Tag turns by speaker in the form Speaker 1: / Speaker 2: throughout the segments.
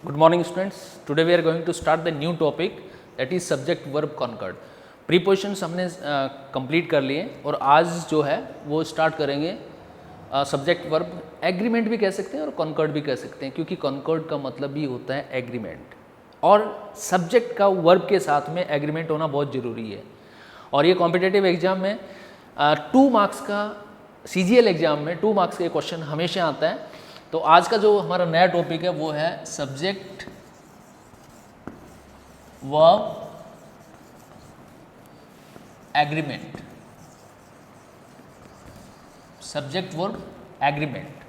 Speaker 1: Good morning students. Today we are going to start the new topic that is subject verb concord. Prepositions हमने complete कर लिए और आज जो है वो स्टार्ट करेंगे सब्जेक्ट वर्ब एग्रीमेंट भी कह सकते हैं और कॉन्कर्ड भी कह सकते हैं, क्योंकि कॉन्कर्ड का मतलब ही होता है एग्रीमेंट और सब्जेक्ट का वर्ब के साथ में एग्रीमेंट होना बहुत ज़रूरी है। और ये कॉम्पिटिटिव एग्जाम में 2 मार्क्स का CGL एग्जाम में 2 मार्क्स का क्वेश्चन हमेशा आता है। तो आज का जो हमारा नया टॉपिक है वो है subject verb agreement. Subject verb agreement.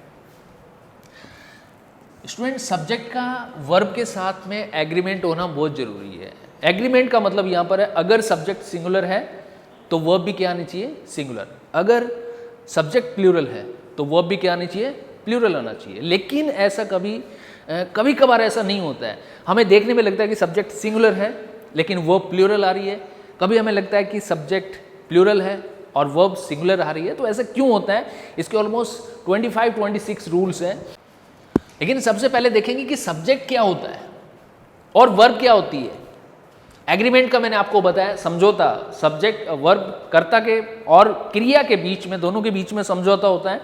Speaker 1: Student, subject का वर्ब के साथ में एग्रीमेंट होना बहुत जरूरी है। एग्रीमेंट का मतलब यहां पर है अगर सब्जेक्ट सिंगुलर है तो वर्ब भी क्या आनी चाहिए, सिंगुलर। अगर सब्जेक्ट प्लूरल है तो वर्ब भी क्या आनी चाहिए, प्लूरल आना चाहिए। लेकिन ऐसा कभी कभार ऐसा नहीं होता है। हमें देखने में लगता है कि सब्जेक्ट सिंगुलर है लेकिन वर्ब प्लूरल आ रही है, कभी हमें लगता है कि सब्जेक्ट प्लूरल है और वर्ब सिंगुलर आ रही है। तो ऐसा क्यों होता है, इसके ऑलमोस्ट 25-26 रूल्स हैं। लेकिन सबसे पहले देखेंगे कि सब्जेक्ट क्या होता है और वर्ब क्या होती है। एग्रीमेंट का मैंने आपको बताया समझौता, सब्जेक्ट वर्ब कर्ता के और क्रिया के बीच में, दोनों के बीच में समझौता होता है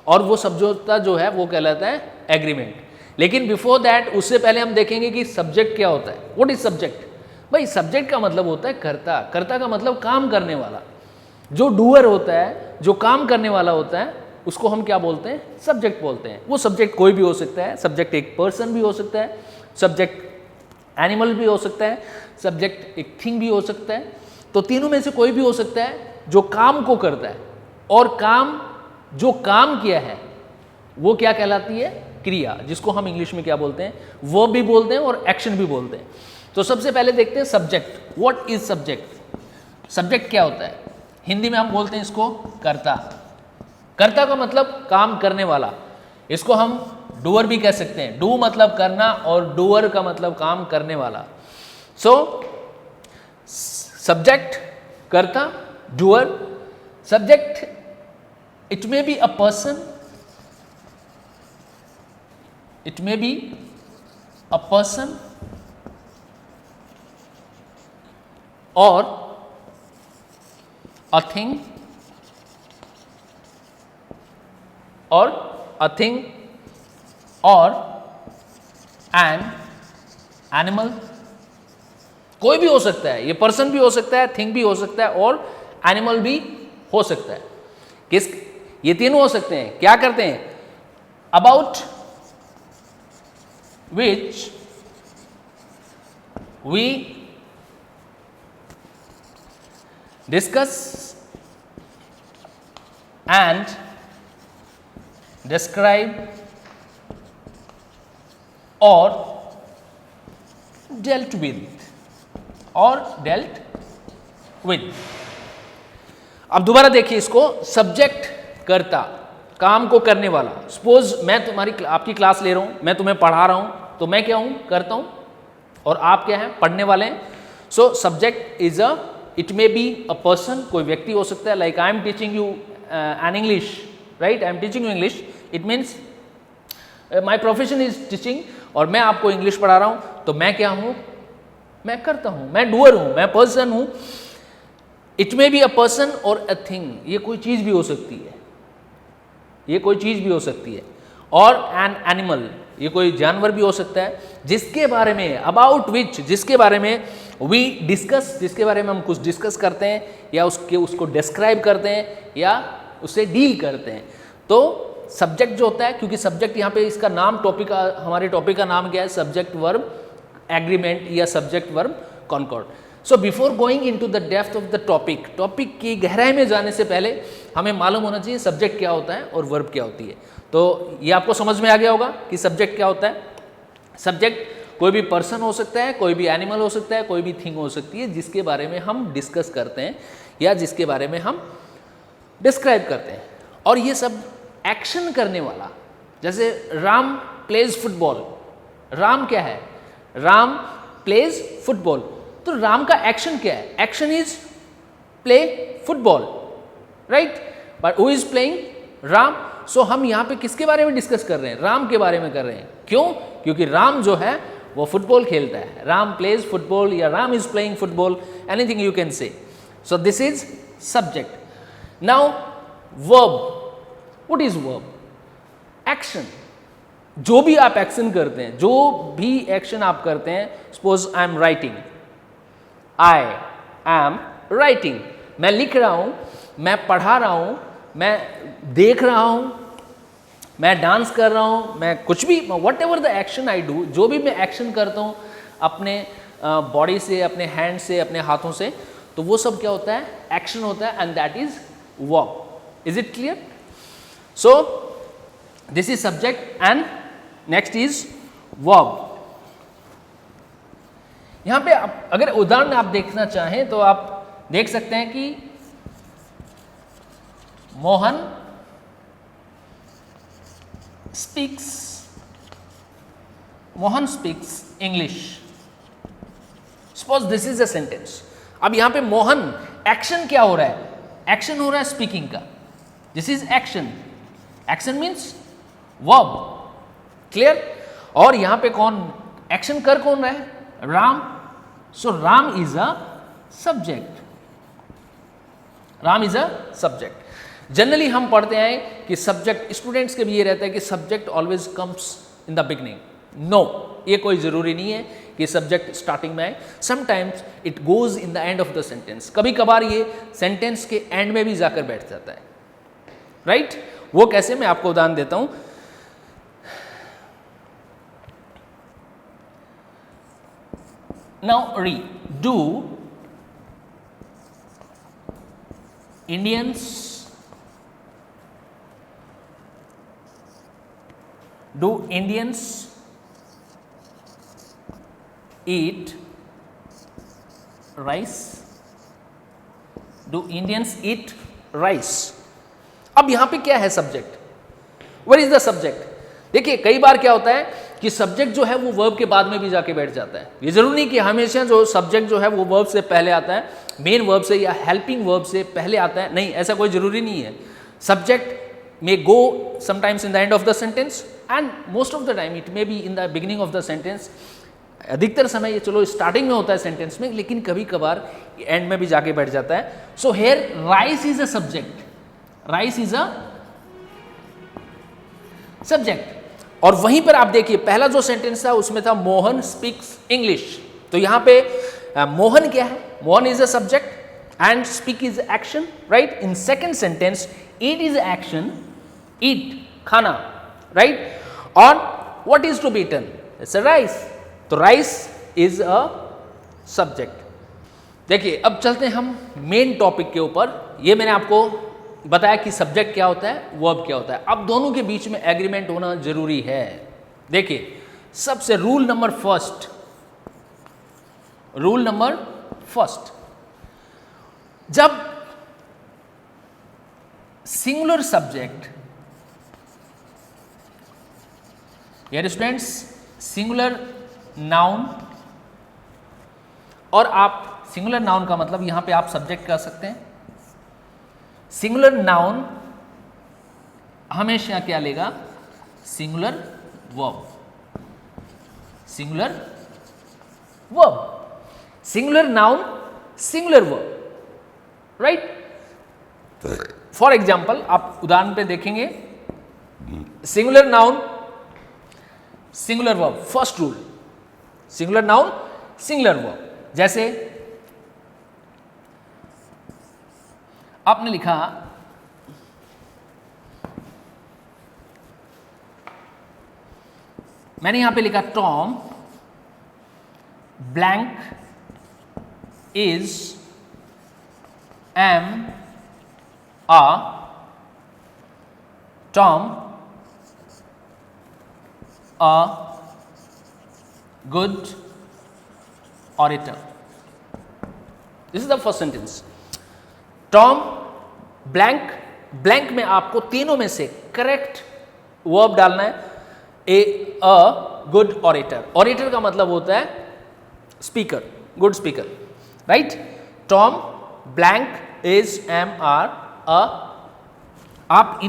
Speaker 1: और वो समझौता जो है वो कहलाता है एग्रीमेंट। लेकिन बिफोर दैट, उससे पहले हम देखेंगे कि सब्जेक्ट क्या होता है। What is subject? भाई सब्जेक्ट का मतलब होता है कर्ता। कर्ता का मतलब काम करने वाला, जो डूअर होता है, जो काम करने वाला होता है, उसको हम क्या बोलते हैं, सब्जेक्ट बोलते हैं। वो सब्जेक्ट कोई भी हो सकता है। सब्जेक्ट एक पर्सन भी हो सकता है, सब्जेक्ट एनिमल भी हो सकता है, सब्जेक्ट एक थिंग भी हो सकता है। तो तीनों में से कोई भी हो सकता है जो काम को करता है। और काम, जो काम किया है वो क्या कहलाती है, क्रिया, जिसको हम इंग्लिश में क्या बोलते हैं, वर्ब भी बोलते हैं और एक्शन भी बोलते हैं। तो सबसे पहले देखते हैं subject. What is subject? Subject क्या होता है? हिंदी में हम बोलते हैं इसको कर्ता। कर्ता का मतलब काम करने वाला, इसको हम डूअर भी कह सकते हैं। डू मतलब करना और डूअर का मतलब काम करने वाला। सो सब्जेक्ट कर्ता, doer. Subject, it may be a person, it may be a person or a thing, or a thing or an animal। कोई भी हो सकता है, ये पर्सन भी हो सकता है, थिंग भी हो सकता है और एनिमल भी हो सकता है। किस, ये तीनों हो सकते हैं। क्या करते हैं? About which we discuss and describe और डेल्ट विद, अब दोबारा देखिए इसको। सब्जेक्ट कर्ता, काम को करने वाला। सपोज मैं आपकी क्लास ले रहा हूं, मैं तुम्हें पढ़ा रहा हूं, तो मैं क्या हूं, करता हूं, और आप क्या हैं, पढ़ने वाले हैं। So subject is it may be a person, कोई व्यक्ति हो सकता है। Like I am teaching you an English, right? I am teaching you English, it means my profession is teaching, और मैं आपको इंग्लिश पढ़ा रहा हूं। तो मैं क्या हूं, मैं करता हूं, मैं डूअर हूं, मैं पर्सन हूं। It may be a person और अ थिंग, ये कोई चीज भी हो सकती है, ये कोई चीज भी हो सकती है। और एन एनिमल, ये कोई जानवर भी हो सकता है। जिसके बारे में, अबाउट विच, जिसके बारे में, वी डिस्कस, जिसके बारे में हम कुछ डिस्कस करते हैं या उसको डिस्क्राइब करते हैं या उससे डील करते हैं। तो सब्जेक्ट जो होता है, क्योंकि सब्जेक्ट यहाँ पे इसका नाम, टॉपिक, हमारे टॉपिक का नाम क्या है, सब्जेक्ट वर्ब एग्रीमेंट या subject verb concord. So before going into the depth of the topic, topic की गहराई में जाने से पहले हमें मालूम होना चाहिए सब्जेक्ट क्या होता है और वर्ब क्या होती है। तो ये आपको समझ में आ गया होगा कि सब्जेक्ट क्या होता है। सब्जेक्ट कोई भी पर्सन हो सकता है, कोई भी एनिमल हो सकता है, कोई भी थिंग हो सकती है, जिसके बारे में हम डिस्कस करते हैं या जिसके बारे में हम डिस्क्राइब करते हैं। और ये सब एक्शन करने वाला, जैसे राम प्लेज फुटबॉल। राम क्या है, राम प्लेज फुटबॉल। तो राम का एक्शन क्या है, action is play football, right? But who is playing, Ram. So हम यहाँ पे किसके बारे में डिस्कस कर रहे हैं, राम के बारे में कर रहे हैं। क्यों? क्योंकि राम जो है वो फुटबॉल खेलता है, राम प्लेज फुटबॉल या Ram is playing football, anything you can say. So this is subject. Now verb, what is verb? Action. जो भी आप एक्शन करते हैं, जो भी एक्शन आप करते हैं, suppose I am writing, I am writing, मैं लिख रहा हूं, मैं पढ़ा रहा हूं, मैं देख रहा हूं, मैं डांस कर रहा हूं, मैं कुछ भी, what ever the action I do, जो भी मैं एक्शन करता हूं अपने बॉडी से, अपने हैंड से, अपने हाथों से, तो वो सब क्या होता है? एक्शन होता है, and that is verb. Is it clear? So this is subject and next is verb. यहां पे अगर उदाहरण आप देखना चाहें तो आप देख सकते हैं कि Mohan speaks English. Suppose this is a sentence. अब यहां पे मोहन, एक्शन क्या हो रहा है? एक्शन हो रहा है स्पीकिंग का. This is action. Action means verb. Clear? और यहां पे कौन एक्शन कर कौन रहा है? Ram. So Ram is a subject. Ram is a subject. Generally हम पढ़ते हैं कि सब्जेक्ट, स्टूडेंट्स के भी ये रहता है कि subject always comes in the beginning. No, ये कोई जरूरी नहीं है कि सब्जेक्ट स्टार्टिंग में आए. Sometimes it goes in the end of the sentence. कभी कभार ये सेंटेंस के एंड में भी जाकर बैठ जाता है. राइट? वो कैसे? मैं आपको उदाहरण देता हूं. Now read. Do Indians eat rice? Do Indians eat rice? अब यहां पे क्या है subject? What is the subject? देखिए कई बार क्या होता है कि सब्जेक्ट जो है वो वर्ब के बाद में भी जाके बैठ जाता है. ये जरूरी नहीं कि हमेशा जो सब्जेक्ट जो है वो वर्ब से पहले आता है, मेन वर्ब से या हेल्पिंग वर्ब से पहले आता है. नहीं, ऐसा कोई जरूरी नहीं है. Subject may go sometimes in the end of the sentence and most of the time it may be in the beginning of the sentence. अधिकतर समय ये चलो स्टार्टिंग में होता है सेंटेंस में, लेकिन कभी कभार एंड में भी जाके बैठ जाता है. So here rice is a subject. Rice is a subject. और वहीं पर आप देखिए पहला जो सेंटेंस था उसमें था मोहन स्पीक्स इंग्लिश. तो यहां पे मोहन क्या है? Mohan is a subject and speak is action. Right? In second sentence eat is action, eat खाना. राइट? और what is to be eaten? It's a rice. तो राइस इज अ सब्जेक्ट. देखिए अब चलते हैं हम मेन टॉपिक के ऊपर. ये मैंने आपको बताया कि सब्जेक्ट क्या होता है, वर्ब क्या होता है. अब दोनों के बीच में एग्रीमेंट होना जरूरी है. देखिए सबसे रूल नंबर फर्स्ट, जब सिंगुलर सब्जेक्ट, यार स्टूडेंट्स, सिंगुलर नाउन, और आप सिंगुलर नाउन का मतलब यहां पे आप सब्जेक्ट कर सकते हैं. सिंगुलर नाउन हमेशा क्या लेगा? Singular verb. Singular verb. Singular noun, singular verb. Right? For example आप उदाहरण पे देखेंगे. Singular noun, singular verb. First rule, singular noun, singular verb. जैसे आपने लिखा मैंने यहां पे लिखा Tom blank is am are Tom a good orator. This is the first sentence. Tom blank, blank में आपको तीनों में से करेक्ट वर्ब डालना है. अ गुड ऑरेटर. ऑरेटर का मतलब होता है speaker, good speaker. Right? Tom blank is am are a. आप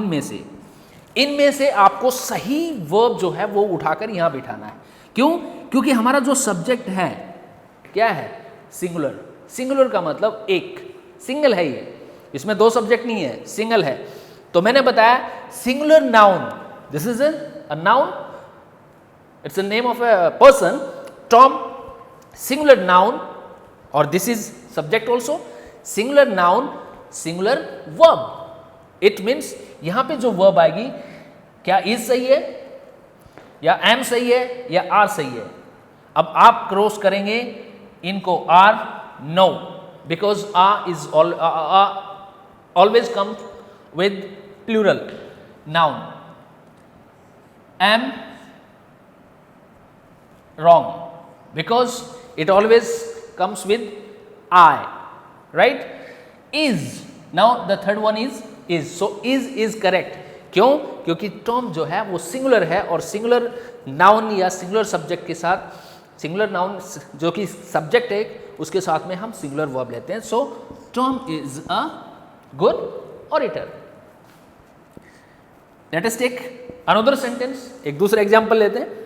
Speaker 1: इनमें से आपको सही वर्ब जो है वो उठाकर यहां बिठाना है. क्यों? क्योंकि हमारा जो सब्जेक्ट है क्या है? सिंगुलर। सिंगुलर का मतलब एक, सिंगल है ये, इसमें दो सब्जेक्ट नहीं है, सिंगल है। तो मैंने बताया singular noun, this is a noun, it's a name of a person, Tom. Singular noun, और this is subject also. Singular noun, singular verb. It means यहां पे जो वर्ब आएगी, क्या इज सही है या एम सही है या आर सही है? अब आप क्रॉस करेंगे इनको, are no, because are is always come with plural noun. Am wrong, because it always comes with I, right? Is, now the third one is, so is correct. क्यों? क्योंकि टॉम जो है वो सिंगुलर है, और singular noun या singular subject के साथ, सिंगुलर नाउन जो कि सब्जेक्ट है उसके साथ में हम सिंगुलर वर्ब लेते हैं। So Tom is a good orator. Let us take another sentence, एक दूसरा एग्जांपल लेते हैं।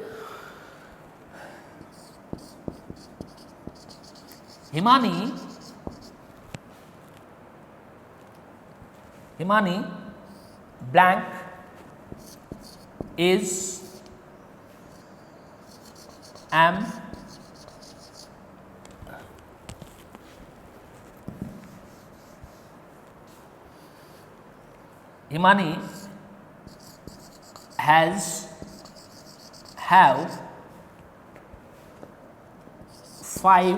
Speaker 1: Himani blank is am Himani have 5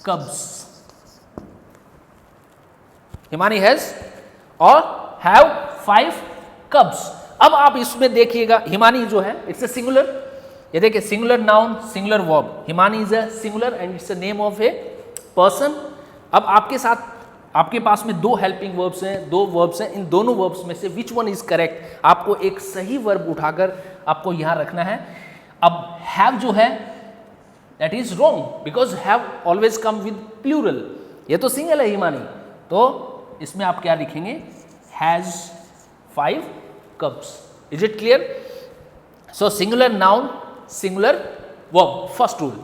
Speaker 1: cubs. Himani has or have 5 cubs. अब आप इसमें देखिएगा, हिमानी जो है इट्स अ सिंगुलर, ये देखिए singular noun singular verb, Himani is a singular and it's a name of a person. अब आपके साथ, आपके पास में दो हेल्पिंग वर्ब्स हैं, दो वर्ब्स हैं, इन दोनों वर्ब्स में से विच वन इज करेक्ट, आपको एक सही वर्ब उठाकर आपको यहां रखना है। अब हैव जो है that is wrong, because have always come with plural, ये तो सिंगल है हिमानी, तो इसमें आप क्या लिखेंगे? Has 5 cubs. Is it clear? So singular noun, singular verb, first rule.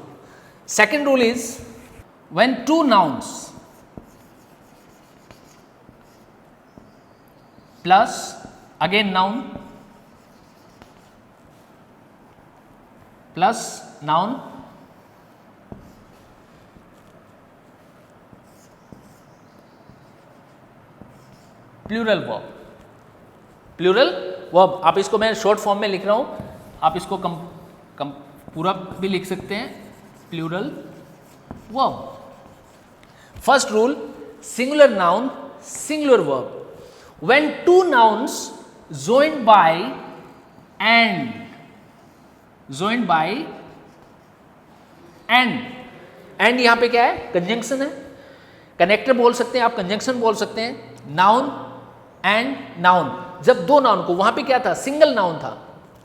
Speaker 1: Second rule is when two nouns plus again noun plus noun plural verb, plural verb, आप इसको मैं शॉर्ट फॉर्म में लिख रहा हूं, आप इसको पूरा भी लिख सकते हैं, plural verb. First rule, singular noun singular verb, when two nouns joined by and, joined by and यहां पे क्या है? कंजंक्शन है, कनेक्टर बोल सकते हैं आप, कंजंक्शन बोल सकते हैं, नाउन एंड नाउन। जब दो नाउन को, वहां पे क्या था? सिंगल नाउन था,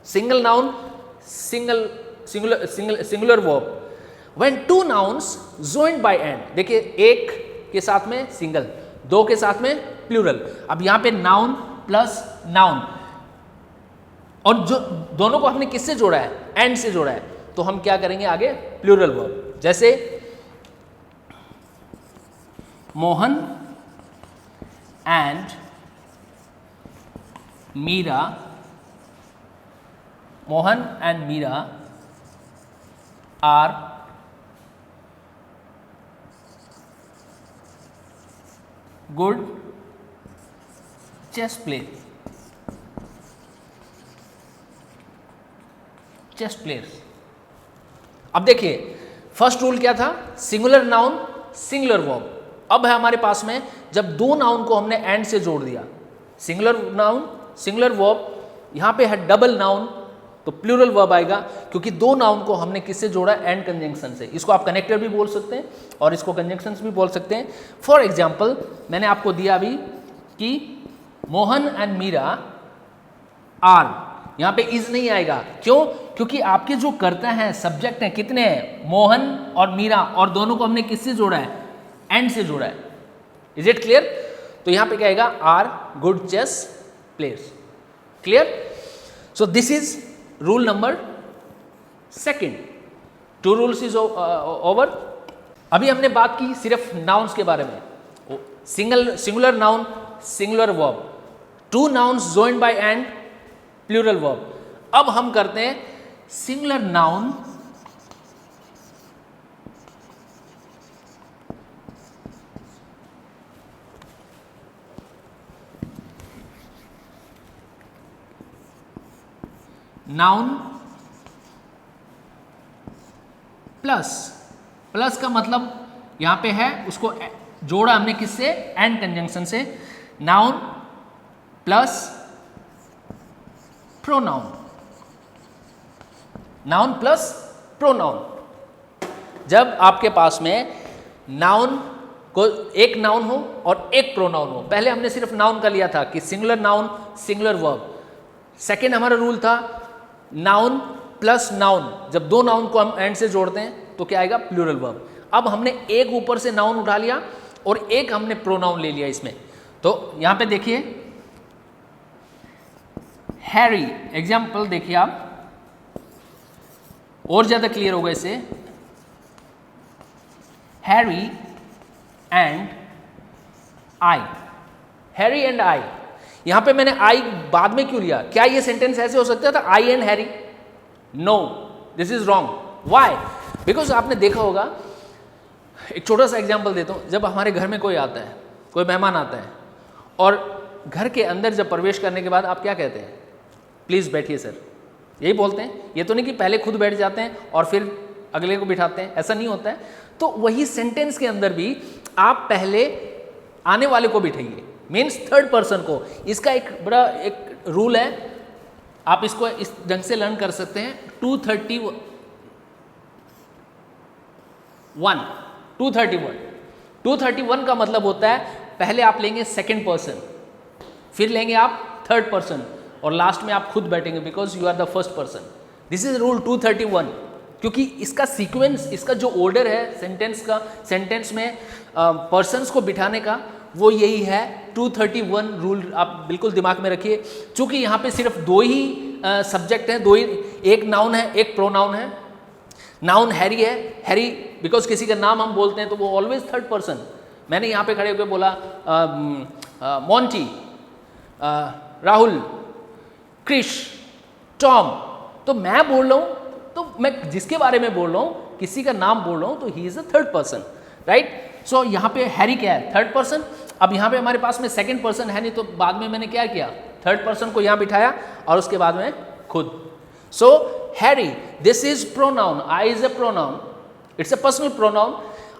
Speaker 1: single noun singular verb. When two nouns joined by and, देखिए एक के साथ में सिंगल, दो के साथ में प्लूरल। अब यहां पे नाउन प्लस नाउन, और जो दोनों को हमने किससे जोड़ा है? एंड से जोड़ा है, तो हम क्या करेंगे आगे? Plural verb. जैसे Mohan and Meera, Mohan and Meera are good chess players, chess players. अब देखिए फर्स्ट रूल क्या था? Singular noun singular verb. अब है हमारे पास में, जब दो नाउन को हमने एंड से जोड़ दिया, सिंगुलर नाउन सिंगुलर वर्ब, यहां पे है डबल नाउन, तो प्लूरल वर्ब आएगा, क्योंकि दो नाउन को हमने किससे जोड़ा? एंड कंजंक्शन से। इसको आप कनेक्टर भी बोल सकते हैं और इसको कंजंक्शंस भी बोल सकते हैं। फॉर एग्जाम्पल मैंने आपको दिया अभी कि मोहन एंड मीरा आर, यहां पे इज नहीं आएगा, क्यों? क्योंकि आपके जो कर्ता हैं, सब्जेक्ट हैं, कितने हैं? मोहन और मीरा, और दोनों को हमने किससे जोड़ा है? एंड से जोड़ा है। Is it clear? तो यहां पे क्या आएगा? Are good chess players. Clear? So this is rule number second, two rules is over. अभी हमने बात की सिर्फ नाउन्स के बारे में, singular noun, singular verb, two nouns joined by and, plural verb. अब हम करते हैं singular noun noun plus, plus का मतलब यहां पे है उसको जोड़ा हमने किससे, एंड कंजंक्शन से, noun plus pronoun, noun plus pronoun. जब आपके पास में नाउन को एक नाउन हो और एक प्रोनाउन हो, पहले हमने सिर्फ नाउन का लिया था कि singular noun singular verb, second हमारा रूल था नाउन प्लस नाउन, जब दो नाउन को हम एंड से जोड़ते हैं तो क्या आएगा, प्लूरल वर्ब। अब हमने एक ऊपर से नाउन उठा लिया और एक हमने प्रोनाउन ले लिया इसमें, तो यहां पे देखिए हैरी, एग्जाम्पल देखिए आप, और ज्यादा क्लियर होगा इससे, Harry and I, Harry and आई। यहां पे मैंने आई बाद में क्यों लिया, क्या ये सेंटेंस ऐसे हो सकता था I and Harry? No, this is wrong. Why? Because आपने देखा होगा, एक छोटा सा एग्जांपल देता हूं, जब हमारे घर में कोई आता है, कोई मेहमान आता है और घर के अंदर जब प्रवेश करने के बाद आप क्या कहते हैं, प्लीज बैठिए सर, यही बोलते हैं। ये तो नहीं कि पहले खुद बैठ जाते हैं और फिर अगले को बिठाते हैं, ऐसा नहीं होता है। तो वही सेंटेंस के अंदर भी आप पहले आने वाले को बिठाइए, मीन्स थर्ड पर्सन को। इसका एक बड़ा एक रूल है, आप इसको इस ढंग से लर्न कर सकते हैं। 231 का मतलब होता है पहले आप लेंगे सेकंड पर्सन, फिर लेंगे आप थर्ड पर्सन और लास्ट में आप खुद बैठेंगे, because you are the first person. This is rule 231, क्योंकि इसका सीक्वेंस, इसका जो ऑर्डर है सेंटेंस का, सेंटेंस में पर्सन्स को बिठाने का, वो यही है 231 रूल। आप बिल्कुल दिमाग में रखिए, चूंकि यहाँ पे सिर्फ दो ही सब्जेक्ट हैं, दो ही, एक नाउन है एक प्रोनाउन है। नाउन हैरी है, हैरी बिकॉज किसी का नाम हम बोलते हैं तो वो ऑलवेज थर्ड पर्सन। मैंने यहाँ पे खड़े होकर बोला मोंटी, राहुल, क्रिश, टॉम, तो मैं बोल रहा हूँ, तो मैं जिसके बारे में बोल रहा हूँ, किसी का नाम बोल रहा हूँ, तो he is a third person, right. So यहाँ पे हैरी क्या है, थर्ड पर्सन। अब यहाँ पे हमारे पास में सेकंड पर्सन है नहीं, तो बाद में मैंने क्या किया, थर्ड पर्सन को यहाँ बिठाया और उसके बाद में खुद। So Harry, this is pronoun, I is a pronoun, it's a personal pronoun,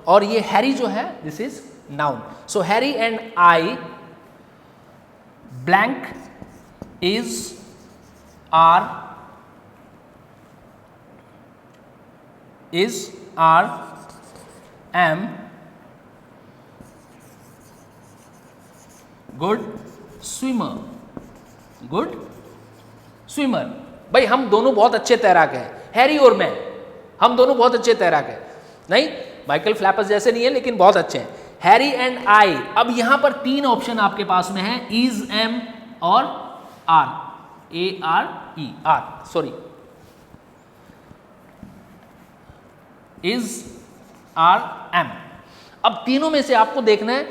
Speaker 1: और ये हैरी जो है this is noun. So Harry and I blank is are am good swimmer, good swimmer. भाई हम दोनों बहुत अच्छे तैराक हैं, हैरी और मैं, हम दोनों बहुत अच्छे तैराक हैं, नहीं माइकल फ्लैपर्स जैसे नहीं है लेकिन बहुत अच्छे हैं। Harry and I. अब यहां पर तीन ऑप्शन आपके पास में है, इज, एम और are, ARE, are, sorry, is, are, am. अब तीनों में से आपको देखना है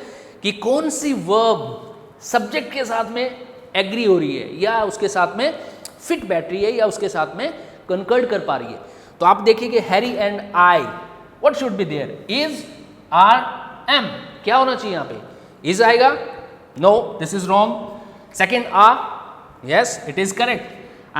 Speaker 1: कि कौन सी वर्ब सब्जेक्ट के साथ में एग्री हो रही है, या उसके साथ में फिट बैठ रही है, या उसके साथ में कंकर्ड कर पा रही है। तो आप देखिए कि Harry and I, what should be there, is, are, am. क्या होना चाहिए यहाँ पे, इज आएगा, no this is wrong. Second are, yes it is correct,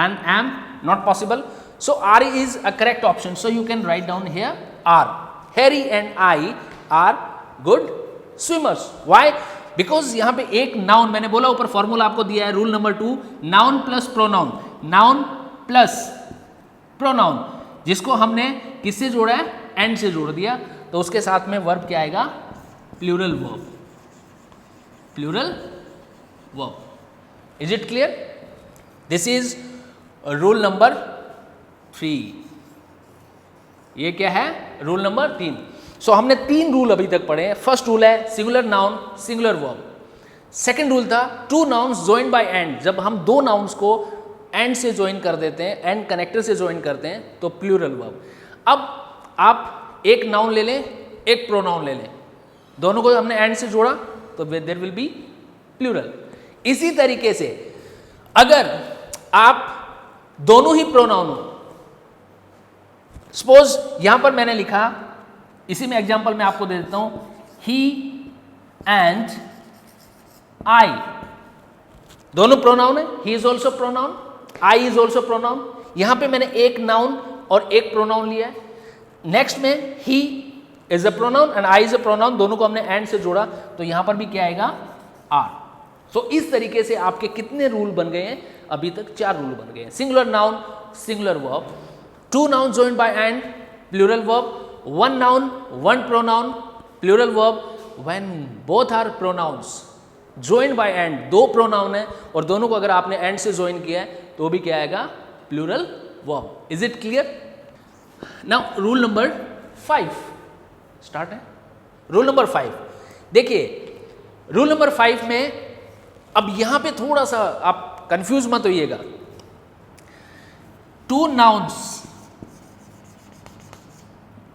Speaker 1: and am not possible, so R is a correct option, so you can write down here R. Harry and I are good swimmers. Why? Because यहाँ पे एक noun, मैंने बोला ऊपर formula आपको दिया है, rule number 2, noun plus pronoun, noun plus pronoun, जिसको हमने किससे जोड़ा है, एंड से जोड़ दिया, तो उसके साथ में वर्ब क्या आएगा, plural verb, plural verb. Is it clear? This is rule number 3. ये क्या है, रूल नंबर 3। सो हमने 3 रूल अभी तक पढ़े हैं। फर्स्ट रूल है singular noun singular verb. Second rule था two nouns joined by and, जब हम दो नाउन्स को एंड से ज्वाइन कर देते हैं, एंड कनेक्टर से ज्वाइन करते हैं तो प्लूरल वर्ब। अब आप एक नाउन ले लें, एक प्रोनाउन ले लें, दोनों को हमने एंड से जोड़ा तो देयर विल बी प्लूरल। इसी तरीके से अगर आप दोनों ही प्रोनाउन हो, सपोज यहां पर मैंने लिखा, इसी में एग्जांपल मैं आपको दे देता हूं, ही एंड आई, दोनों प्रोनाउन है, he is also pronoun, I is also pronoun. यहां पे मैंने एक नाउन और एक प्रोनाउन लिया है, नेक्स्ट में ही is a pronoun and I is a pronoun, दोनों को हमने एंड से जोड़ा तो यहां पर भी क्या आएगा, आर। सो इस तरीके से आपके कितने रूल बन गए हैं, अभी तक 4 रूल बन गए हैं। Singular noun singular verb, 2 noun joined by and plural verb, 1 noun 1 pronoun plural verb, when both are pronouns joined by and, 2 pronoun है और दोनों को अगर आपने and से join किया है तो भी क्या आएगा, plural verb। Is it clear? Now rule number 5 start है। रूल नंबर 5 देखिए, रूल नंबर 5 में अब यहां पे थोड़ा सा आप कंफ्यूज मत होइएगा। 2 nouns,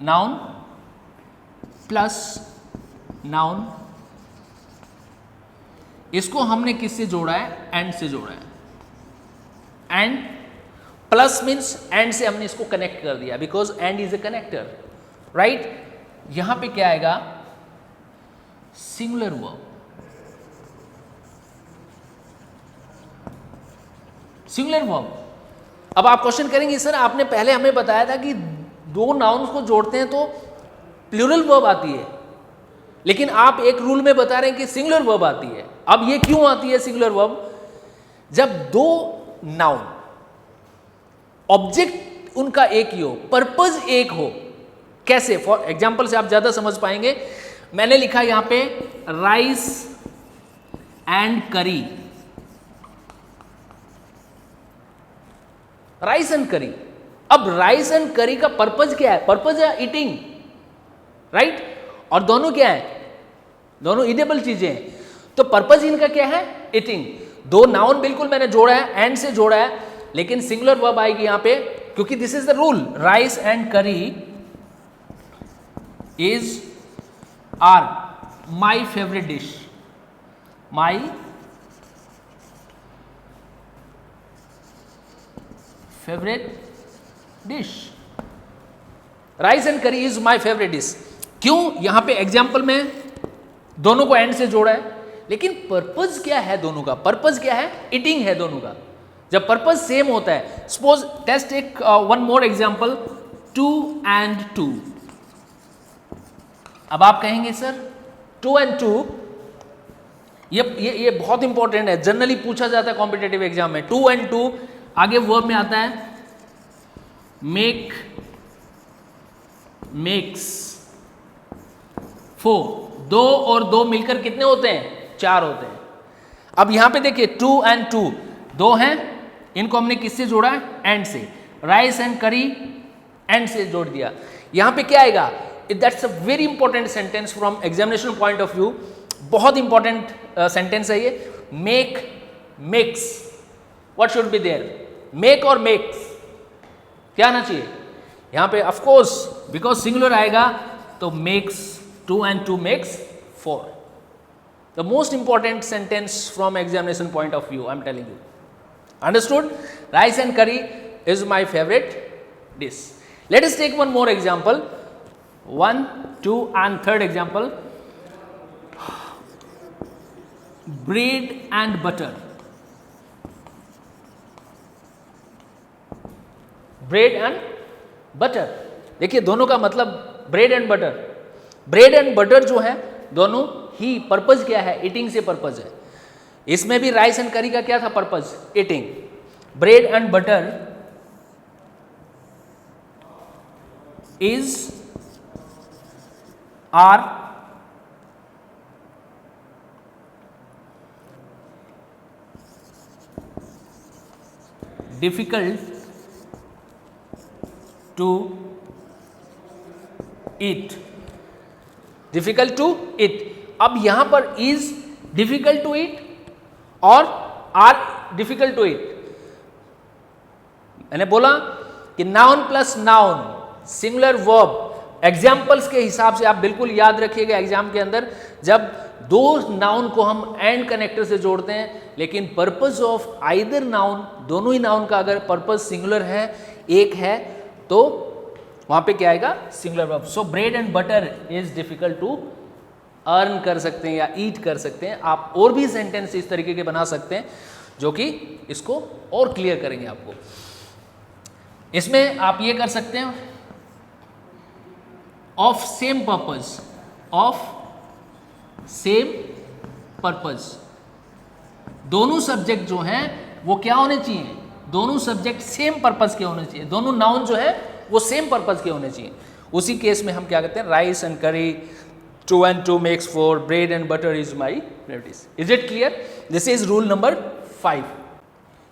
Speaker 1: नाउन प्लस नाउन, इसको हमने किससे जोड़ा है, एंड से जोड़ा है। एंड प्लस मीन्स एंड से हमने इसको कनेक्ट कर दिया, because and is a connector, right. यहां पे क्या आएगा, सिंगुलर वर्ब। Singular verb. अब आप क्वेश्चन करेंगे सर आपने पहले हमें बताया था कि 2 नाउन्स को जोड़ते हैं तो प्लूरल वर्ब आती है, लेकिन आप एक रूल में बता रहे हैं कि सिंगुलर वर्ब आती है। अब ये क्यों आती है सिंगुलर वर्ब? जब 2 नाउन ऑब्जेक्ट उनका एक ही हो, पर्पज एक हो। कैसे? फॉर एग्जाम्पल से आप ज्यादा समझ पाएंगे। मैंने लिखा यहां पे राइस एंड करी, राइस एंड करी। अब राइस एंड करी का पर्पज क्या है? पर्पज है ईटिंग, राइट। और दोनों क्या है? दोनों ईटेबल चीजें हैं, तो पर्पज इनका क्या है? ईटिंग। 2 नाउन बिल्कुल मैंने जोड़ा है, एंड से जोड़ा है, लेकिन सिंगुलर वर्ब आएगी यहां पे, क्योंकि this is the rule. Rice and curry is are my favourite dish, my favourite dish. Rice and curry is my favourite dish. क्यों? यहां पे एग्जाम्पल में दोनों को एंड से जोड़ा है, लेकिन पर्पज क्या है दोनों का? पर्पज क्या है? ईटिंग है दोनों का। जब पर्पज सेम होता है, सपोज टेस्ट एक 1 मोर एग्जाम्पल, 2 and 2। अब आप कहेंगे सर 2 and 2 ये बहुत इंपॉर्टेंट है, जनरली पूछा जाता है कॉम्पिटेटिव एग्जाम में। 2 and 2 आगे वर्ब में आता है मेक, मेक्स, 4। 2 और 2 मिलकर कितने होते हैं? 4 होते हैं। अब यहां पे देखिए 2 and 2 2 हैं, इनको हमने किससे जोड़ा है? एंड से। राइस एंड करी एंड से जोड़ दिया। यहां पे क्या आएगा? That's a very important sentence from examination point of view. बहुत इंपॉर्टेंट सेंटेंस है ये। Make, makes, what should be there? Make और मेक्स क्या आना चाहिए यहां पे? ऑफ कोर्स बिकॉज सिंगुलर आएगा तो makes, 2 and 2 makes 4. The most important sentence from examination point of view, I am telling you. Understood? Rice and curry is my favorite dish. Let us take one more example. 1, 2 and 3rd example. Bread and butter. Bread and butter. देखिए दोनों का मतलब bread and butter. Bread and butter जो है दोनों ही purpose क्या है? Eating से पर्पज है। इसमें भी राइस एंड करी का क्या था purpose? Eating. Bread and butter is are difficult to eat, difficult to eat. अब यहां पर इज डिफिकल्ट टू ईट और आर डिफिकल्ट टू ईट। मैंने बोला कि noun plus noun singular verb, examples के हिसाब से आप बिल्कुल याद रखिएगा एग्जाम के अंदर, जब दो नाउन को हम एंड कनेक्टर से जोड़ते हैं, लेकिन पर्पस ऑफ आइदर नाउन, दोनों ही नाउन का अगर पर्पस सिंगुलर है, एक है, तो वहां पे क्या आएगा? Singular verb. So bread and butter is difficult to earn कर सकते हैं या ईट कर सकते हैं। आप और भी सेंटेंस इस तरीके के बना सकते हैं जो कि इसको और क्लियर करेंगे आपको। इसमें आप ये कर सकते हैं, of same purpose, of same purpose, दोनों सब्जेक्ट जो हैं वो क्या होने चाहिए? दोनों सब्जेक्ट सेम पर्पस के होने चाहिए, दोनों नाउन जो है वो सेम पर्पस के होने चाहिए। उसी केस में हम क्या कहते हैं? राइस एंड करी, 2 and 2 makes 4, bread and butter is my favorite. Is it clear? This is rule number 5.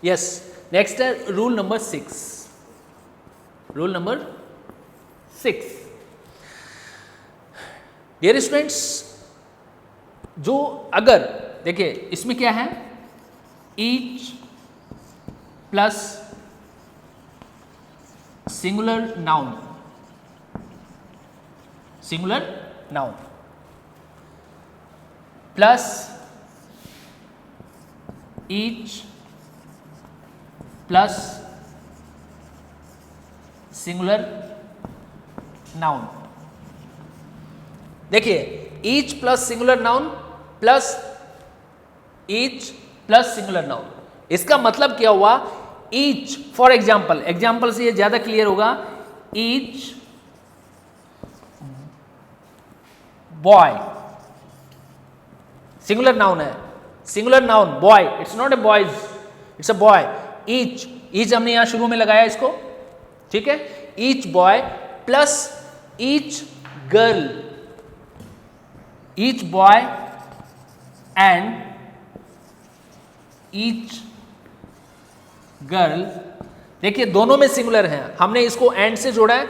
Speaker 1: Yes, next rule number 6. Rule number 6. Dear students, जो अगर देखिए इसमें क्या है? each plus singular noun, singular noun plus each plus singular noun। देखिए each plus singular noun plus each plus singular noun, इसका मतलब क्या हुआ? each, फॉर एग्जाम्पल, एग्जाम्पल से ये ज्यादा क्लियर होगा। each बॉय, सिंगुलर नाउन है, singular noun boy, it's not a boys, it's a boy. Each, each हमने यहां शुरू में लगाया इसको, ठीक है? Each boy plus each girl, each boy and each girl. देखिए दोनों में सिंगुलर है, हमने इसको एंड से जोड़ा है,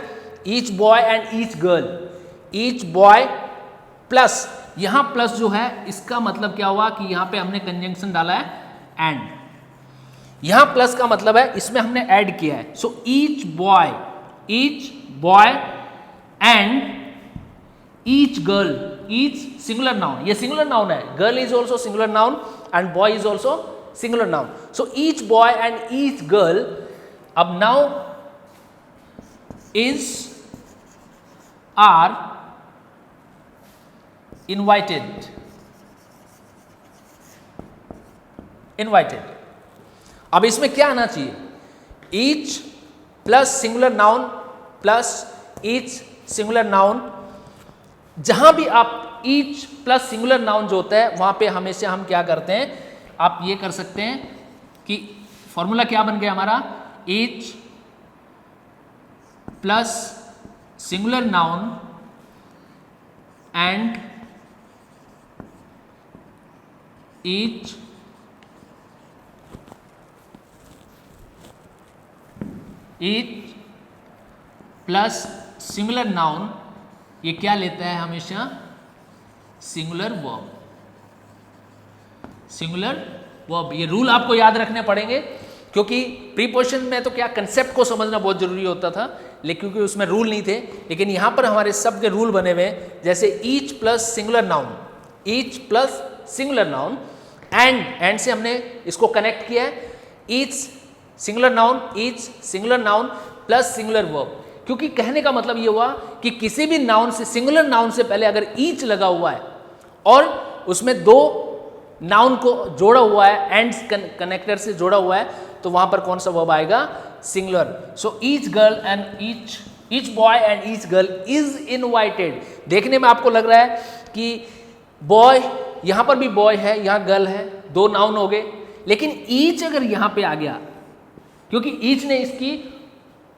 Speaker 1: each boy and each girl, each boy plus, यहां प्लस जो है इसका मतलब क्या हुआ कि यहां पे हमने कंजंक्शन डाला है एंड, यहां प्लस का मतलब है इसमें हमने ऐड किया है। So each boy and each girl, each singular noun, ये सिंगुलर नाउन है, girl is also singular noun and boy is also singular noun. So each boy and each girl, अब now is are invited, invited। अब इसमें क्या आना चाहिए? each plus singular noun plus each singular noun. जहां भी आप each प्लस सिंगुलर नाउन जो होता है वहां पे हमेशा हम क्या करते हैं? आप ये कर सकते हैं कि फॉर्मूला क्या बन गया हमारा? each plus singular noun and each plus singular noun, ये क्या लेता है हमेशा? Singular verb, singular verb. ये रूल आपको याद रखने पड़ेंगे क्योंकि प्रीपोजिशन में तो क्या कंसेप्ट को समझना बहुत जरूरी होता था, लेकिन क्योंकि उसमें रूल नहीं थे, लेकिन यहां पर हमारे सब के रूल बने हुए हैं। जैसे each plus singular noun, each plus singular noun and से हमने इसको कनेक्ट किया है, each singular noun, each singular noun plus singular verb. क्योंकि कहने का मतलब ये हुआ कि किसी भी नाउन से, सिंगुलर नाउन से पहले अगर ईच लगा हुआ है और उसमें दो नाउन को जोड़ा हुआ है, एंड कनेक्टर से जोड़ा हुआ है, तो वहां पर कौन सा वर्ब आएगा? Singular. So each girl and each boy and each girl is invited. देखने में आपको लग रहा है कि बॉय, यहां पर भी बॉय है, यहां गर्ल है, दो नाउन हो गए, लेकिन ईच अगर यहां पे आ गया, क्योंकि ईच ने इसकी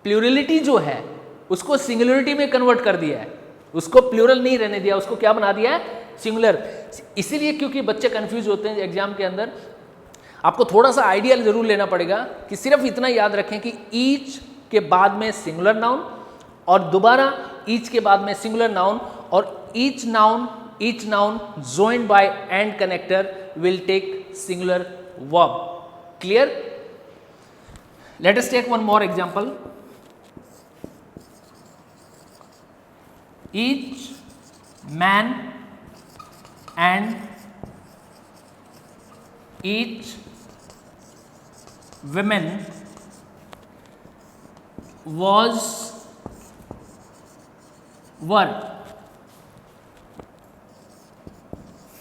Speaker 1: प्लूरलिटी जो है उसको सिंगुलरिटी में कन्वर्ट कर दिया है, उसको प्लूरल नहीं रहने दिया, उसको क्या बना दिया है? सिंगुलर। इसीलिए क्योंकि बच्चे कंफ्यूज होते हैं एग्जाम के अंदर, आपको थोड़ा सा आइडिया जरूर लेना पड़ेगा कि सिर्फ इतना याद रखें कि ईच के बाद में सिंगुलर नाउन और दोबारा ईच के बाद में सिंगुलर नाउन, और each noun joined by and connector will take singular verb. Clear? Let us take one more example. Each man and each women were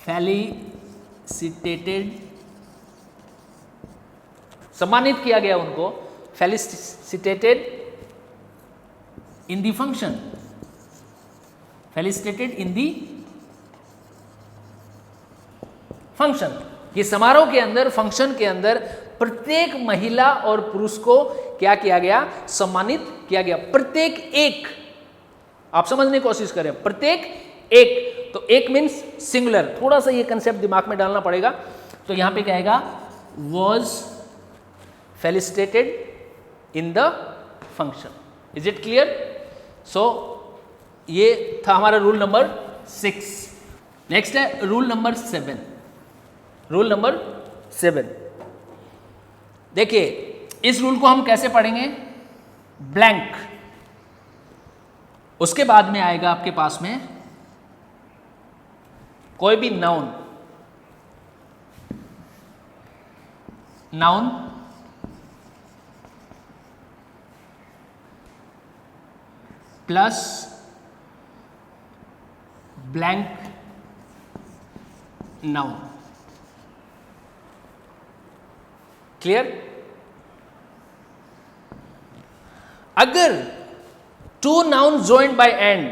Speaker 1: felicitated, सम्मानित किया गया उनको, felicitated in the function, felicitated in the function. ये समारोह के अंदर, function के अंदर प्रत्येक महिला और पुरुष को क्या किया गया? सम्मानित किया गया. प्रत्येक एक, आप समझने की कोशिश करें, प्रत्येक एक, तो एक मीन्स सिंगुलर. थोड़ा सा ये कंसेप्ट दिमाग में डालना पड़ेगा. तो यहां पे क्या आएगा? Was felicitated in the function. Is it clear? So ये था हमारा रूल नंबर 6. नेक्स्ट है रूल नंबर 7. रूल नंबर 7, देखिए इस रूल को हम कैसे पढ़ेंगे? ब्लैंक, उसके बाद में आएगा आपके पास में कोई भी noun, noun plus blank noun. Clear? अगर two noun joined by and,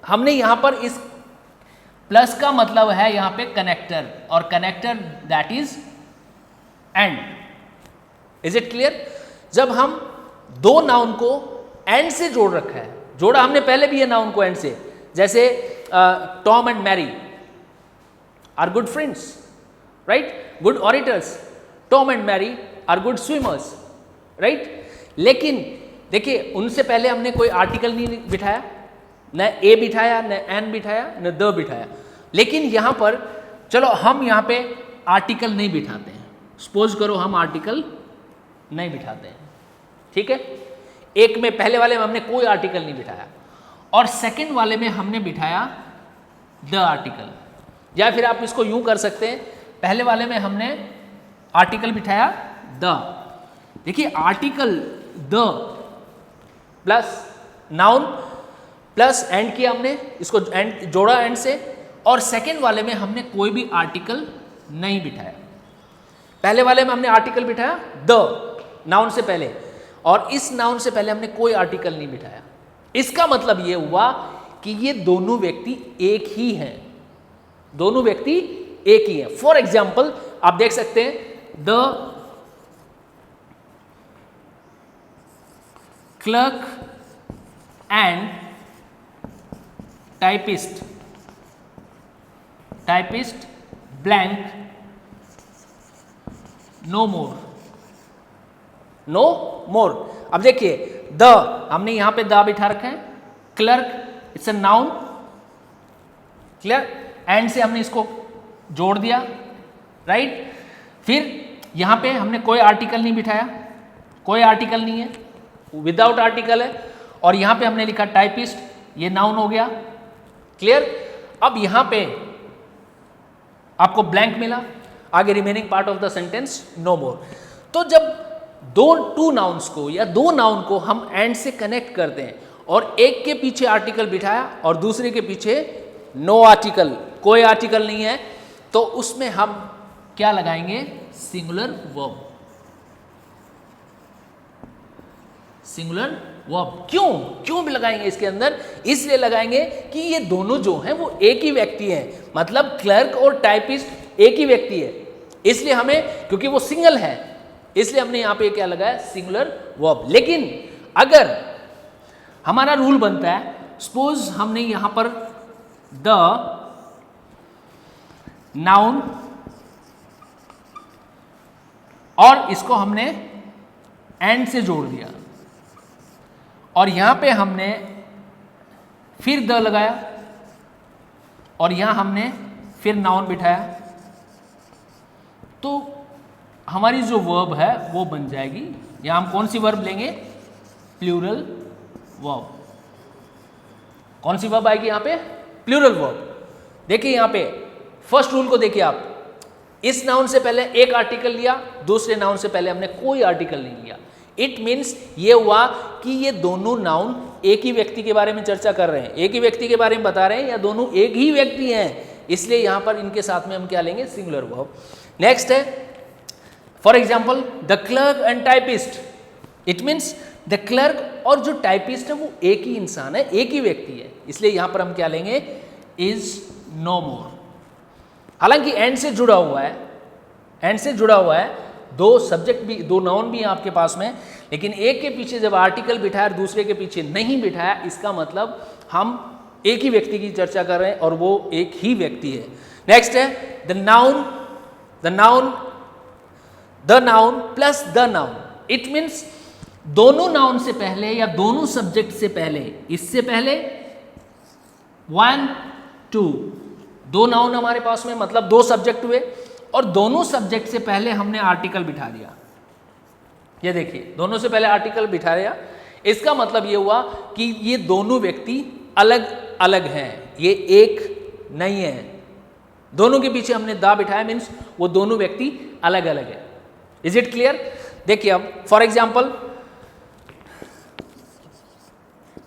Speaker 1: हमने यहां पर इस प्लस का मतलब है यहां पे कनेक्टर, और connector that is and. Is it clear? जब हम दो नाउन को एंड से जोड़ रखा है, जोड़ा हमने पहले भी है नाउन को एंड से, जैसे Tom and Mary are good friends, right? Good auditors. Tom and Mary are good swimmers, right? लेकिन देखिए उनसे पहले हमने कोई आर्टिकल नहीं बिठाया, न ए बिठाया, न एन बिठाया, न द बिठाया. लेकिन यहां पर चलो हम यहां पे आर्टिकल नहीं बिठाते हैं. सपोज करो हम आर्टिकल नहीं बिठाते हैं, ठीक है? एक में, पहले वाले में हमने कोई आर्टिकल नहीं बिठाया, और सेकंड वाले में हमने बिठाया द आर्टिकल. या फिर आप इसको यूं कर सकते हैं, पहले वाले में हमने आर्टिकल बिठाया द. देखिए article the plus noun plus and किया हमने, इसको एंड जोड़ा एंड से, और सेकंड वाले में हमने कोई भी आर्टिकल नहीं बिठाया. पहले वाले में हमने आर्टिकल बिठाया द, नाउन से पहले, और इस नाउन से पहले हमने कोई आर्टिकल नहीं बिठाया. इसका मतलब ये हुआ कि ये दोनों व्यक्ति एक ही हैं, दोनों व्यक्ति एक ही हैं. फॉर एग्जाम्पल आप देख सकते हैं, the clerk and typist, typist blank no more, no more. अब देखिए द, हमने यहां पे द बिठा रखा है. Clerk it's a noun, clear? And से हमने इसको जोड़ दिया, राइट? फिर यहां पे हमने कोई आर्टिकल नहीं बिठाया, कोई आर्टिकल नहीं है, विदाउट आर्टिकल है. और यहां पे हमने लिखा टाइपिस्ट, ये नाउन हो गया. क्लियर? अब यहां पे आपको ब्लैंक मिला, आगे remaining part of the sentence no more. तो जब टू नाउन्स को या दो नाउन को हम एंड से कनेक्ट करते हैं, और एक के पीछे आर्टिकल बिठाया और दूसरे के पीछे नो आर्टिकल, कोई आर्टिकल नहीं है, तो उसमें हम क्या लगाएंगे? Singular verb. सिंगुलर वर्ब क्यों भी लगाएंगे इसके अंदर? इसलिए लगाएंगे कि ये दोनों जो हैं वो एक ही व्यक्ति हैं, मतलब क्लर्क और टाइपिस्ट एक ही व्यक्ति है. इसलिए हमें, क्योंकि वो सिंगल है, इसलिए हमने यहां पे क्या लगाया? Singular verb. लेकिन अगर हमारा रूल बनता है, सपोज हमने यहां पर द नाउन और इसको हमने एंड से जोड़ दिया, और यहां पे हमने फिर द लगाया, और यहां हमने फिर नाउन बिठाया, तो हमारी जो वर्ब है वो बन जाएगी यहां हम कौन सी वर्ब लेंगे? Plural verb. कौन सी वर्ब आएगी यहां पे? Plural verb. देखिए यहां पे फर्स्ट रूल को देखिए आप, इस नाउन से पहले एक आर्टिकल लिया, दूसरे नाउन से पहले हमने कोई आर्टिकल नहीं लिया। इट मीन्स ये हुआ कि ये दोनों नाउन एक ही व्यक्ति के बारे में चर्चा कर रहे हैं, एक ही व्यक्ति के बारे में बता रहे हैं, या दोनों एक ही व्यक्ति हैं, इसलिए यहां पर इनके साथ में हम क्या लेंगे? Singular verb. नेक्स्ट है for example the clerk and typist. It means the clerk और जो टाइपिस्ट है वो एक ही इंसान है, एक ही व्यक्ति है, इसलिए यहां पर हम क्या लेंगे? इज नो मोर। हालांकि एंड से जुड़ा हुआ है, एंड से जुड़ा हुआ है, दो सब्जेक्ट भी, दो नाउन भी हैं आपके पास में, लेकिन एक के पीछे जब आर्टिकल बिठाया और दूसरे के पीछे नहीं बिठाया, इसका मतलब हम एक ही व्यक्ति की चर्चा कर रहे हैं और वो एक ही व्यक्ति है। नेक्स्ट है the noun plus the noun. It means दोनों नाउन से पहले या दोनों सब्जेक्ट से पहले, इससे पहले 1 2 दो नाउन हमारे पास में, मतलब दो सब्जेक्ट हुए, और दोनों सब्जेक्ट से पहले हमने आर्टिकल बिठा दिया। ये देखिए दोनों से पहले आर्टिकल बिठा दिया, इसका मतलब ये हुआ कि ये दोनों व्यक्ति अलग अलग हैं, ये एक नहीं है। दोनों के पीछे हमने दा बिठाया, मीन्स वो दोनों व्यक्ति अलग अलग है। Is it clear? देखिए अब for example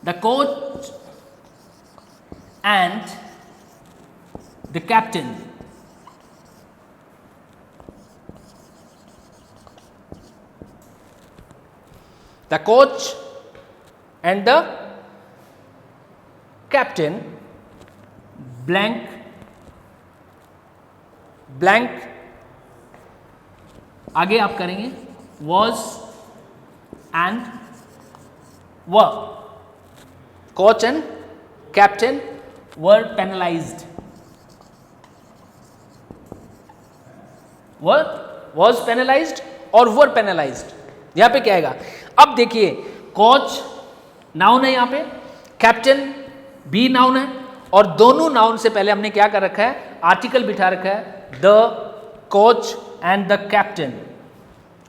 Speaker 1: the coach and the captain. The coach and the captain blank आगे आप करेंगे was and were। coach and captain were penalized। was penalized और were penalized। यहां पे क्या आएगा? अब देखिए कोच नाउन है, यहां पे कैप्टन भी नाउन है, और दोनों नाउन से पहले हमने क्या कर रखा है? आर्टिकल बिठा रखा है। The coach and the captain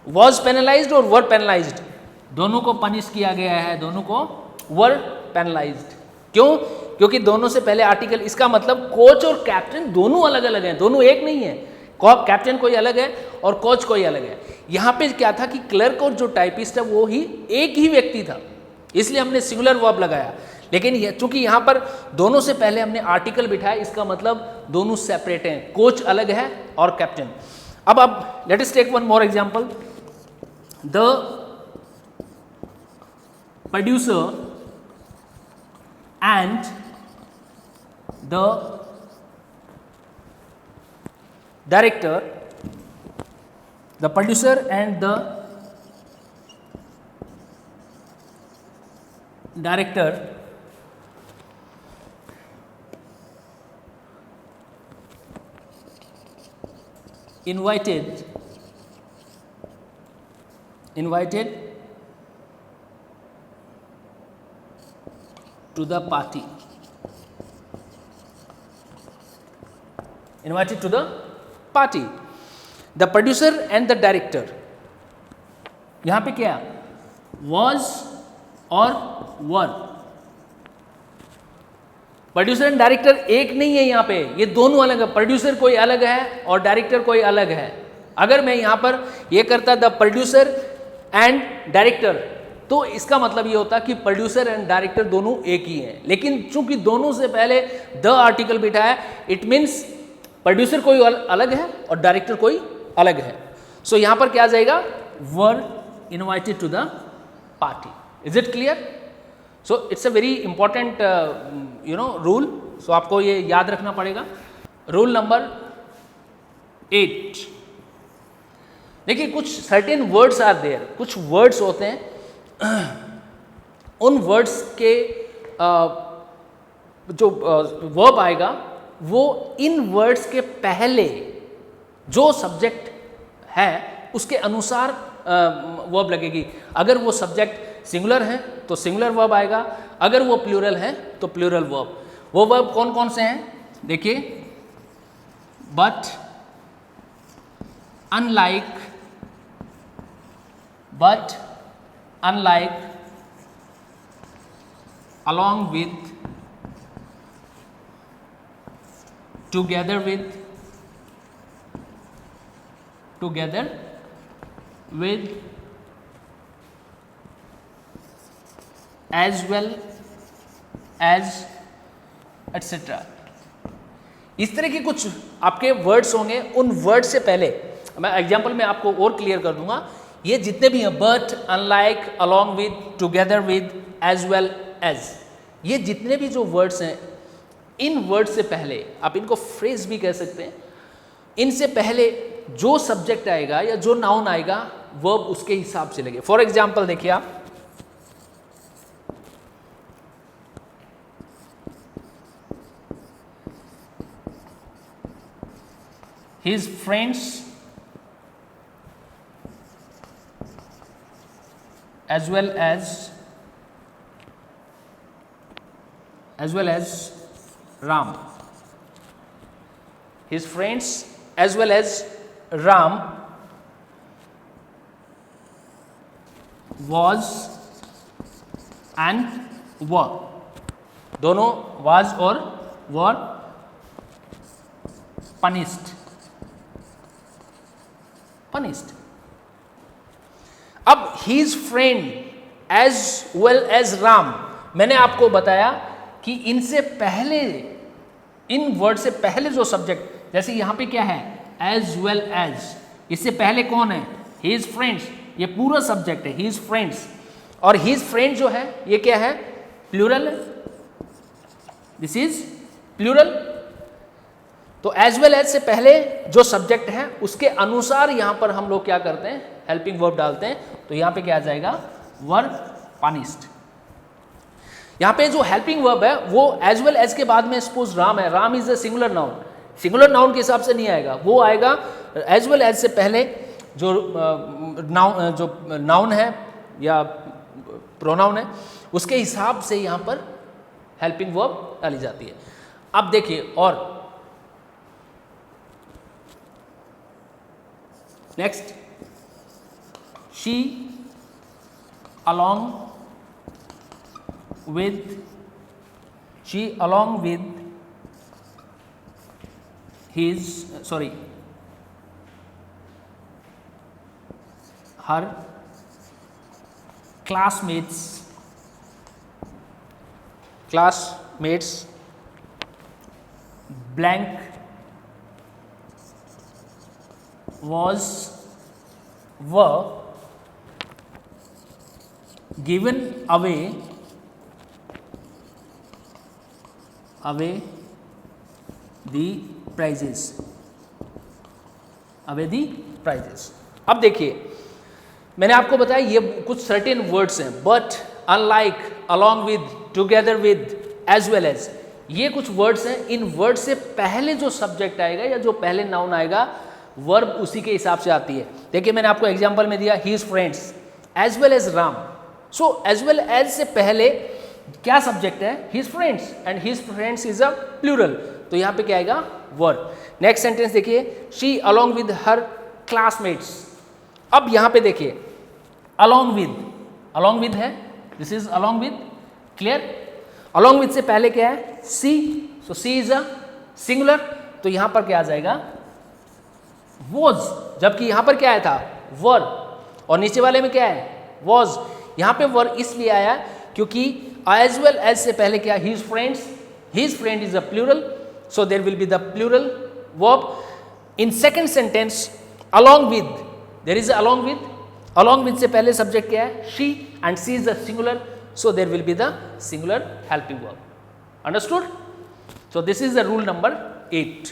Speaker 1: was penalised और वर पेनलाइज्ड, दोनों को पनिश किया गया है, दोनों को वर पेनलाइज्ड। क्यों? क्योंकि दोनों से पहले आर्टिकल, इसका मतलब कोच और कैप्टन दोनों अलग अलग हैं, दोनों एक नहीं है। कैप्टन कोई अलग है और कोच कोई अलग है। यहां पे क्या था कि क्लर्क और जो टाइपिस्ट है वो ही एक ही व्यक्ति था, इसलिए हमने सिंगुलर वर्ब लगाया। लेकिन चूंकि यहां पर दोनों से पहले हमने आर्टिकल बिठाया, इसका मतलब दोनों सेपरेट हैं, कोच अलग है और कैप्टन। अब let us take one more example. The producer and the director, the producer and the director invited to the party, invited to the party. The producer and the director, यहां पे क्या was और वर। Producer and director एक नहीं है यहां पे, ये दोनों अलग है। प्रोड्यूसर कोई अलग है और डायरेक्टर कोई अलग है। अगर मैं यहां पर ये करता द प्रोड्यूसर एंड डायरेक्टर, तो इसका मतलब ये होता कि प्रोड्यूसर एंड डायरेक्टर दोनों एक ही हैं। लेकिन चूंकि दोनों से पहले द आर्टिकल बिठाया, इट मीन्स प्रोड्यूसर कोई अलग है और डायरेक्टर कोई अलग है। सो यहां पर क्या आ जाएगा? Were invited to the party. Is it clear? So it's a very important rule. So आपको ये याद रखना पड़ेगा। रूल नंबर 8, देखिए कुछ सर्टेन वर्ड्स आर देयर, कुछ वर्ड्स होते हैं, उन वर्ड्स के जो वर्ब आएगा वो इन वर्ड्स के पहले जो सब्जेक्ट है उसके अनुसार वर्ब लगेगी। अगर वो सब्जेक्ट सिंगुलर है तो सिंगुलर वर्ब आएगा, अगर वो प्लूरल है तो प्लूरल वर्ब। वो वर्ब कौन कौन से हैं? देखिए, but, unlike, but, unlike, along with, together with, together with, as well as, etc. इस तरह के कुछ आपके वर्ड्स होंगे, उन वर्ड से पहले मैं एग्जांपल में आपको और क्लियर कर दूंगा। ये जितने भी हैं, but, unlike, along with, together with, as well as, ये जितने भी जो वर्ड्स हैं, इन वर्ड से पहले आप इनको फ्रेज भी कह सकते हैं, इनसे पहले जो सब्जेक्ट आएगा या जो नाउन आएगा वर्ब उसके हिसाब से लगे। फॉर एग्जाम्पल देखिए आप, his friends as well as Ram, his friends as well as Ram was and were, दोनों was और were punished। अब his friend as well as Ram, मैंने आपको बताया कि इनसे पहले, इन वर्ड से पहले जो सब्जेक्ट, जैसे यहां पे क्या है as well as, इससे पहले कौन है his friends, ये पूरा सब्जेक्ट है his friends, और his friend जो है ये क्या है प्लूरल है, दिस इज प्लूरल। तो एज वेल एज से पहले जो सब्जेक्ट है उसके अनुसार यहां पर हम लोग क्या करते हैं, हेल्पिंग वर्ब डालते हैं। तो यहां पे क्या आ जाएगा, वर पनिश्ड। यहां पे जो हेल्पिंग वर्ब है वो एज वेल एज के बाद में सपोज राम है, Ram is a singular noun, singular noun के हिसाब से नहीं आएगा, वो आएगा एज वेल एज से पहले जो नाउन है या प्रोनाउन है उसके हिसाब से यहां पर हेल्पिंग वर्ब डाली जाती है। अब देखिए, और next, she along with his her classmates blank were given away the prizes, अब देखिए मैंने आपको बताया ये कुछ सर्टेन वर्ड्स हैं, but, unlike, along with, together with, as well as, ये कुछ वर्ड्स हैं। इन वर्ड से पहले जो सब्जेक्ट आएगा या जो पहले नाउन आएगा वर्ब उसी के हिसाब से आती है। देखिए मैंने आपको एग्जांपल में दिया his friends as well as Ram, so as well as से पहले क्या सब्जेक्ट है, his friends, and his friends is a plural, तो यहां पे क्या आएगा, वर्ब। नेक्स्ट सेंटेंस देखिए, she along with her classmates. अब यहां पे देखिए अलोंग विद है, this is along with, clear. Along with से पहले क्या है, सी, सो सी इज अ सिंगुलर, तो यहां पर क्या आ जाएगा, वॉज, जबकि यहां पर क्या आया था, वर, और नीचे वाले में क्या है, वॉज। यहां पे वर इसलिए आया क्योंकि एज वेल एज से पहले क्या, his friend is a plural, so there will be the plural verb. In second sentence along with, there is along with से पहले सब्जेक्ट क्या है, she, and she is a singular, so there will be the singular helping verb. Understood? So this is the rule number 8.